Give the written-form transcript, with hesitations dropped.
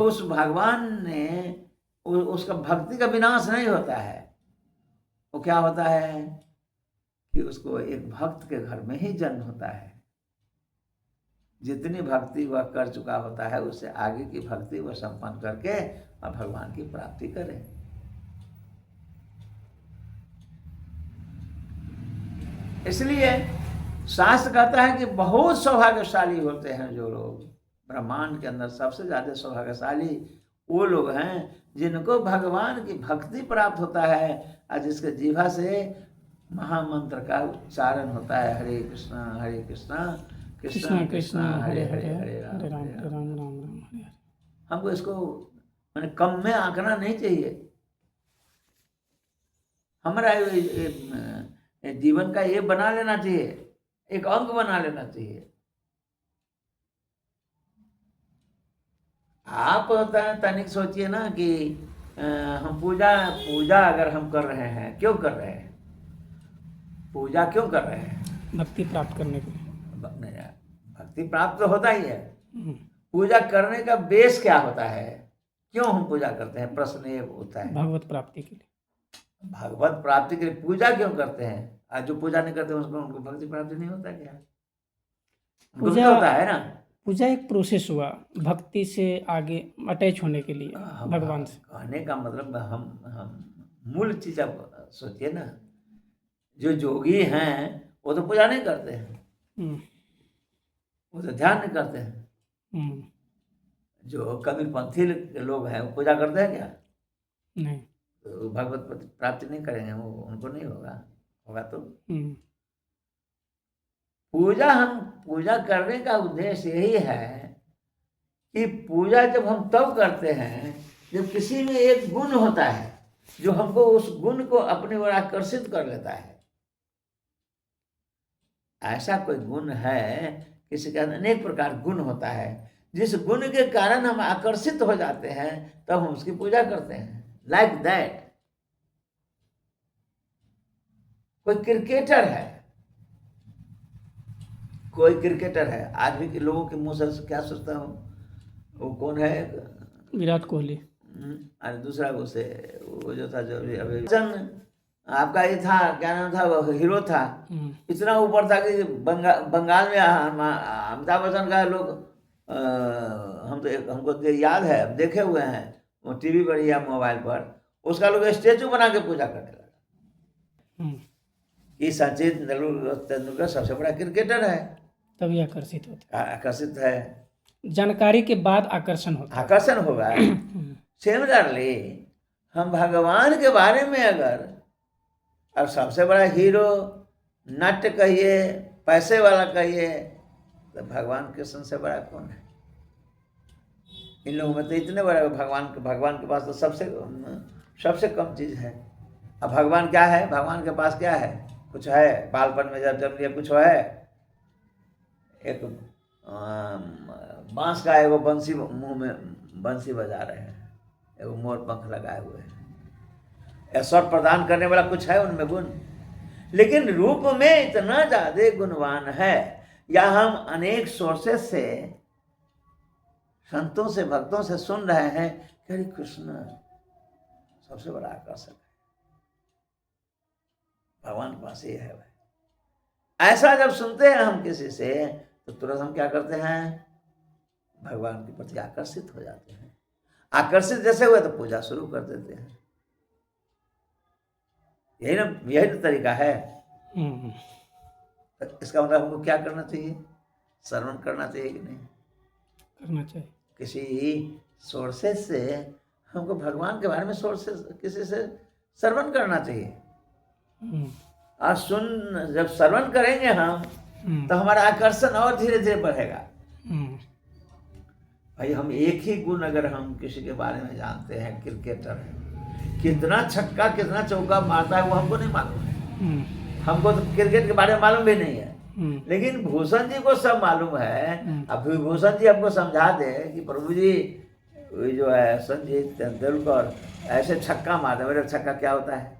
उस भगवान ने उसका भक्ति का विनाश नहीं होता है। वो क्या होता है कि उसको एक भक्त के घर में ही जन्म होता है। जितनी भक्ति वह कर चुका होता है उससे आगे की भक्ति वह संपन्न करके और भगवान की प्राप्ति करे। इसलिए शास्त्र कहता है कि बहुत सौभाग्यशाली होते हैं जो लोग, ब्रह्मांड के अंदर सबसे ज्यादा सौभाग्यशाली वो लोग हैं जिनको भगवान की भक्ति प्राप्त होता है और जिसके जीवा से महामंत्र का उच्चारण होता है, हरे कृष्णा कृष्णा कृष्णा हरे हरे हरे राम राम राम हरे। हमको इसको मैंने कम में आंकना नहीं चाहिए। हमारा जीवन का ये बना लेना चाहिए, एक अंग बना लेना चाहिए। आप तनिक सोचिए ना कि हम पूजा अगर हम कर रहे हैं, क्यों कर रहे हैं? पूजा क्यों कर रहे हैं? भक्ति प्राप्त करने के लिए। भक्ति प्राप्त तो होता ही है। पूजा करने का बेस क्या होता है? क्यों हम पूजा करते हैं? प्रश्न ये होता है। भगवत प्राप्ति के लिए। भगवत प्राप्ति के लिए पूजा क्यों करते हैं? आज जो पूजा नहीं करते उसको उनको भक्ति प्राप्ति नहीं होता क्या? पूजा होता है ना। पूजा एक प्रोसेस हुआ भक्ति से आगे अटैच होने के लिए भगवान से। कहने का मतलब हम मूल चीज आप सोचिए ना, जो जोगी हैं वो तो पूजा नहीं करते हैं, वो तो ध्यान नहीं करते हैं। जो कबीरपंथी लोग हैं वो पूजा करते हैं क्या? नहीं। तो भगवत प्राप्ति नहीं करेंगे वो, उनको नहीं होगा तो पूजा करने का उद्देश्य यही है कि पूजा जब हम तब करते हैं जब किसी में एक गुण होता है जो हमको उस गुण को अपनी ओर आकर्षित कर लेता है। ऐसा कोई गुण है, किसी का अनेक प्रकार गुण होता है, जिस गुण के कारण हम आकर्षित हो जाते हैं तब हम उसकी पूजा करते हैं। लाइक दैट कोई क्रिकेटर है, आज भी के लोगों के मुंह से क्या सोचता हूँ, वो कौन है? विराट कोहली। अरे दूसरा वो जो था, जो अभी आपका ये था, क्या नाम था, वो हीरो था, इतना ऊपर था कि बंगाल में अमिताभ बच्चन का लोग हमको याद है, देखे हुए हैं वो टीवी पर या मोबाइल पर, उसका लोग स्टेचू बना के पूजा करने लगा। कि सचिन तेंदुलकर सबसे बड़ा क्रिकेटर है, तभी आकर्षित है। जानकारी के बाद आकर्षण होगा। सिमिलरली हम भगवान के बारे में अगर अब सबसे बड़ा हीरो नट कहिए, पैसे वाला कहिए, तो भगवान कृष्ण से बड़ा कौन है? इन लोगों में तो इतने बड़े भगवान के पास तो सबसे कम चीज है। अब भगवान क्या है? भगवान के पास क्या है? कुछ है? बालपन में जब जन्म लिया कुछ है? एक बांस का है, वो बंसी मुंह में बंसी बजा रहे हैं, एक मोर पंख लगाए हुए हैं, ऐश्वर्य प्रदान करने वाला कुछ है उनमें गुण, लेकिन रूप में इतना ज्यादा गुणवान है। या हम अनेक सोर्सेस से, संतों से, भक्तों से सुन रहे हैं कि हरे कृष्ण सबसे बड़ा आकर्षक है, भगवान के पास ये है। ऐसा जब सुनते हैं हम किसी से तो तुरंत हम क्या करते हैं? भगवान के प्रति आकर्षित हो जाते हैं। आकर्षित जैसे हुए तो पूजा शुरू कर देते हैं। यही ना तरीका है। तो इसका मतलब हमको क्या करना चाहिए? श्रवण करना चाहिए कि नहीं करना चाहिए? किसी सोर्सेस से हमको भगवान के बारे में किसी से श्रवण करना चाहिए। और जब श्रवण करेंगे हम तो हमारा आकर्षण और धीरे धीरे बढ़ेगा। भाई हम एक ही गुण अगर हम किसी के बारे में जानते हैं, क्रिकेटर है, कितना छक्का कितना चौका मारता है वो हमको नहीं मालूम है। हमको तो क्रिकेट के बारे में मालूम भी नहीं है, लेकिन भूषण जी को सब मालूम है। अब भूषण जी हमको समझा दे कि प्रभु जी जो है सचिन तेंदुलकर ऐसे छक्का मारते, मेरे छक्का क्या होता है?